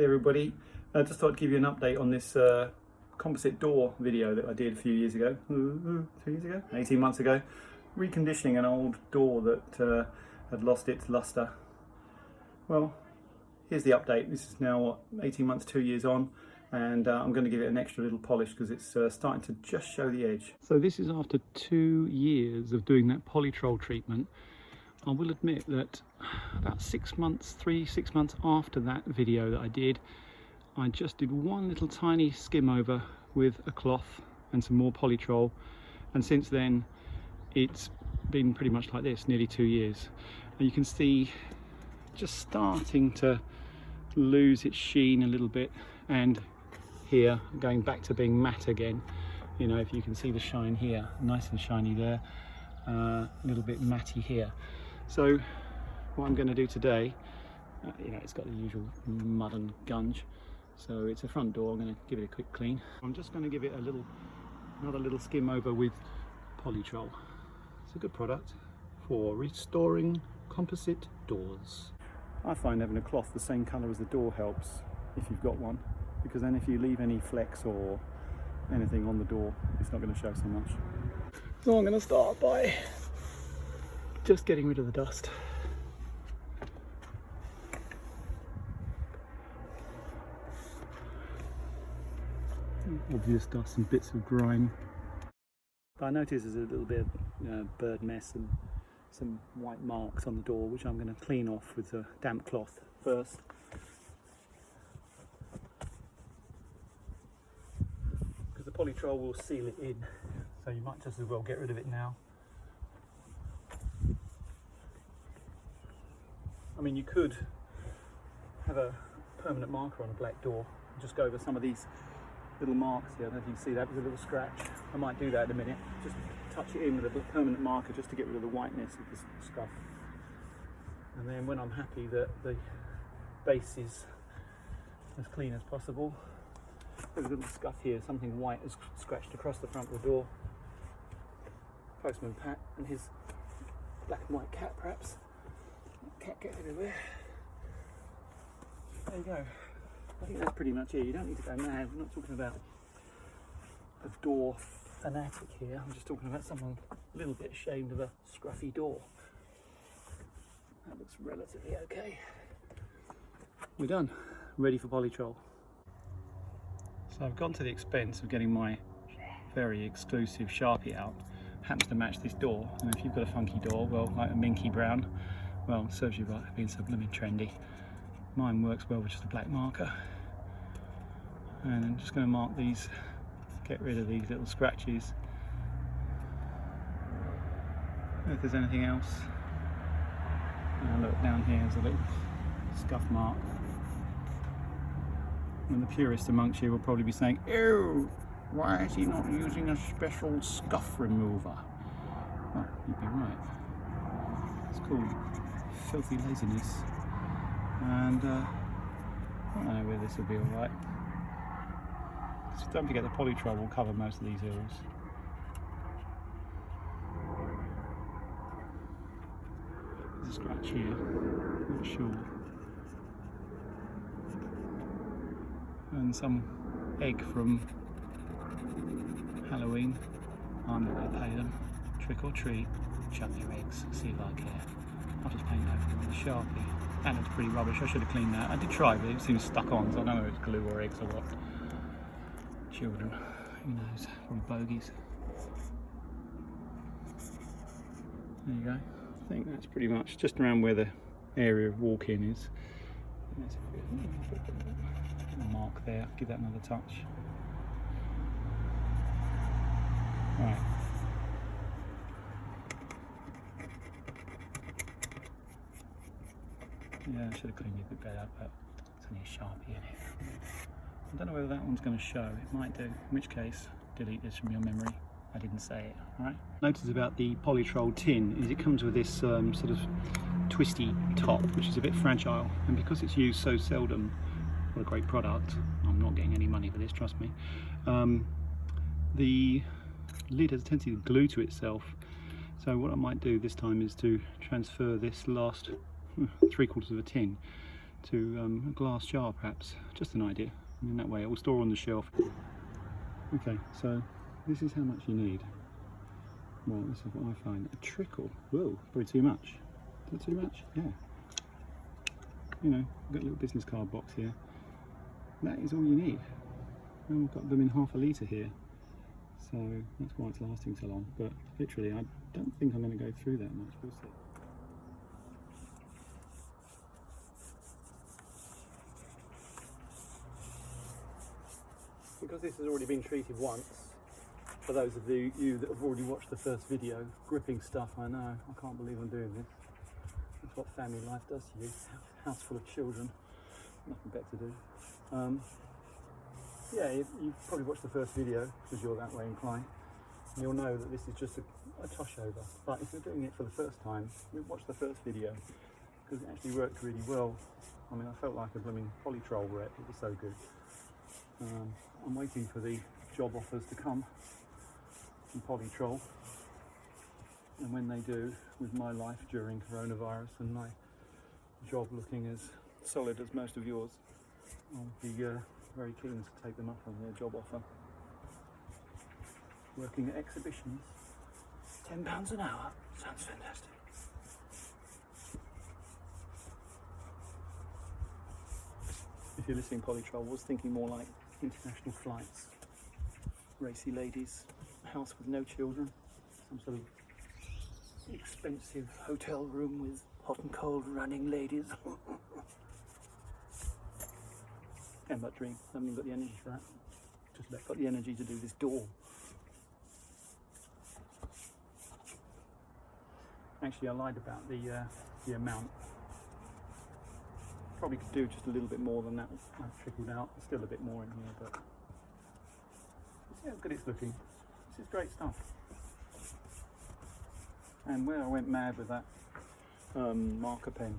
everybody, just thought I'd give you an update on this composite door video that I did a few years ago, 18 months ago, reconditioning an old door that had lost its luster. Well, here's the update. This is now what, 18 months, 2 years on, and I'm going to give it an extra little polish because it's starting to just show the edge. So this is after 2 years of doing that Polytrol treatment. I will admit that about 6 months, 6 months after that video that I did, I just did one little tiny skim over with a cloth and some more Polytrol, and since then it's been pretty much like this, nearly 2 years. And you can see just starting to lose its sheen a little bit, and here going back to being matte again. You know, if you can see the shine here, nice and shiny there, a little bit matty here. So what I'm going to do today, you know, it's got the usual mud and gunge, so it's a front door. I'm going to give it a quick clean. I'm just going to give it another little skim over with Polytrol. It's a good product for restoring composite doors. I find having a cloth the same colour as the door helps if you've got one, because then if you leave any flecks or anything on the door, it's not going to show so much. So I'm going to start by just getting rid of the dust. Obvious dust and bits of grime. I notice there's a little bit of bird mess and some white marks on the door, which I'm going to clean off with a damp cloth first. Because the Polytrol will seal it in, so you might just as well get rid of it now. I mean, you could have a permanent marker on a black door and just go over some of these little marks here. I don't know if you can see that, there's a little scratch. I might do that in a minute. Just touch it in with a permanent marker just to get rid of the whiteness of this stuff. And then when I'm happy that the base is as clean as possible, there's a little scuff here, something white has scratched across the front of the door. Postman Pat and his black and white cat, perhaps. Cat gets everywhere. There you go. I think that's pretty much it. You don't need to go mad. We're not talking about a door fanatic here. I'm just talking about someone a little bit ashamed of a scruffy door. That looks relatively okay. We're done. Ready for Polytrol. So I've gone to the expense of getting my very exclusive Sharpie out. Happens to match this door. And if you've got a funky door, well, like a minky brown, well, serves you right, being so blooming trendy. Mine works well with just a black marker. And I'm just going to mark these, get rid of these little scratches. If there's anything else. And look, down here is a little scuff mark. And the purist amongst you will probably be saying, "Ew, why is he not using a special scuff remover?" Well, you'd be right. It's called filthy laziness. And I don't know whether this will be alright. So don't forget the Polytrol will cover most of these hills. There's a scratch here, not sure. And some egg from Halloween. I'm not going to pay them. Trick or treat, chuck your eggs, see if I care. I'll just paint over with a Sharpie. That looks pretty rubbish. I should have cleaned that. I did try, but it seems stuck on, so I don't know if it's glue or eggs or what. Children, who knows, probably bogies. There you go. I think that's pretty much just around where the area of walk-in is. There's a mark there. Give that another touch. Right. Yeah, I should have cleaned it a bit better, but it's only a Sharpie in it. I don't know whether that one's going to show. It might do, in which case, delete this from your memory. I didn't say it, alright? Notice about the Polytrol tin is it comes with this sort of twisty top, which is a bit fragile, and because it's used so seldom, what a great product. I'm not getting any money for this, trust me. The lid has a tendency to glue to itself, so what I might do this time is to transfer this last 3/4 of a tin to a glass jar perhaps, just an idea. I mean, that way it will store on the shelf. Okay, so this is how much you need. Well, this is what I find. A trickle. Whoa, probably too much. Is that too much? Yeah. You know, I've got a little business card box here. That is all you need. And we've got them in half a litre here. So that's why it's lasting so long. But literally, I don't think I'm going to go through that much. We'll see. Because this has already been treated once, for those of you that have already watched the first video, gripping stuff, I know, I can't believe I'm doing this. That's what family life does to you. House full of children, nothing better to do. Yeah, you've probably watched the first video because you're that way inclined. And you'll know that this is just a touch over. But if you're doing it for the first time, watch the first video because it actually worked really well. I mean, I felt like a blooming Polytrol rep, it was so good. I'm waiting for the job offers to come from Polytrol, and when they do, with my life during coronavirus and my job looking as solid as most of yours, I'll be very keen to take them up on their job offer. Working at exhibitions, £10 an hour, sounds fantastic. If you're listening, Polytrol, was thinking more like international flights, racy ladies, a house with no children, some sort of expensive hotel room with hot and cold running ladies. And but dream, I haven't even got the energy for that. Just about got the energy to do this door. Actually, I lied about the amount. Probably could do just a little bit more than that. I've trickled out. There's still a bit more in here, but see how good it's looking. This is great stuff. And where I went mad with that marker pen.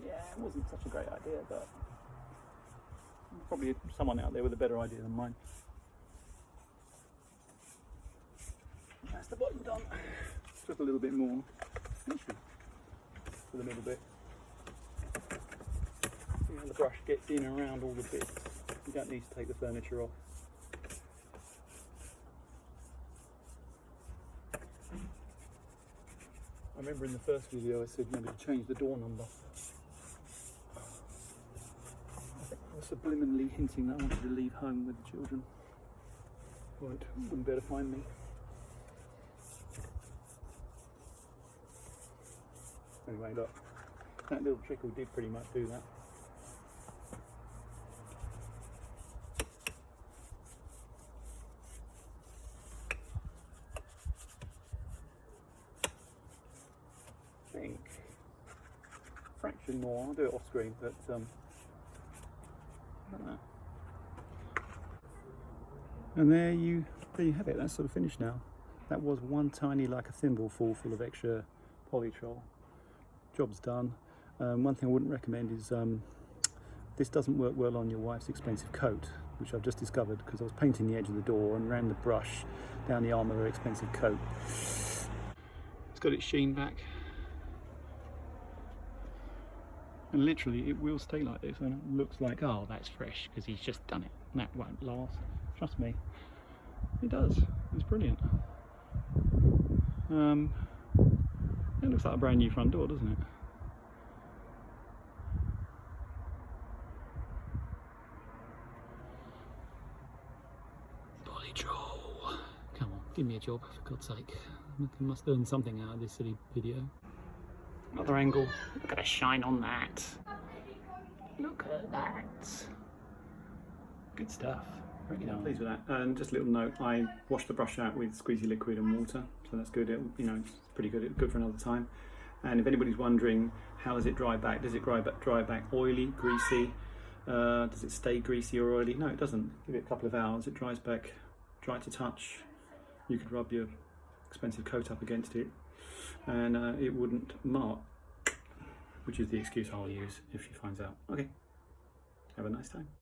Yeah, it wasn't such a great idea, but probably someone out there with a better idea than mine. That's the bottom done. Just a little bit more. With a little bit. See how the brush gets in and around all the bits. You don't need to take the furniture off. I remember in the first video I said maybe to change the door number. I was subliminally hinting that I wanted to leave home with the children. Right, wouldn't be able to find me. Anyway, look, that little trickle did pretty much do that. I think fraction more. I'll do it off screen, but I don't know. And there you have it. That's sort of finished now. That was one tiny, like a thimbleful full of extra Polytrol. Job's done. One thing I wouldn't recommend is this doesn't work well on your wife's expensive coat, which I've just discovered because I was painting the edge of the door and ran the brush down the arm of her expensive coat. It's got its sheen back. And literally it will stay like this, and it looks like, oh, that's fresh because he's just done it. That won't last. Trust me. It does. It's brilliant. It looks like a brand new front door, doesn't it? Polytrol. Come on, give me a job, for God's sake. I must earn something out of this silly video. Another angle. Look at the shine on that. Look at that. Good stuff. Really I'm pleased with that. And just a little note, I washed the brush out with squeezy liquid and water, so that's good. It's pretty good. It's good for another time. And if anybody's wondering, how does it dry back? Does it dry back oily, greasy? Does it stay greasy or oily? No, it doesn't. Give it a couple of hours. It dries back dry to touch. You could rub your expensive coat up against it, and it wouldn't mark, which is the excuse I'll use if she finds out. Okay, have a nice time.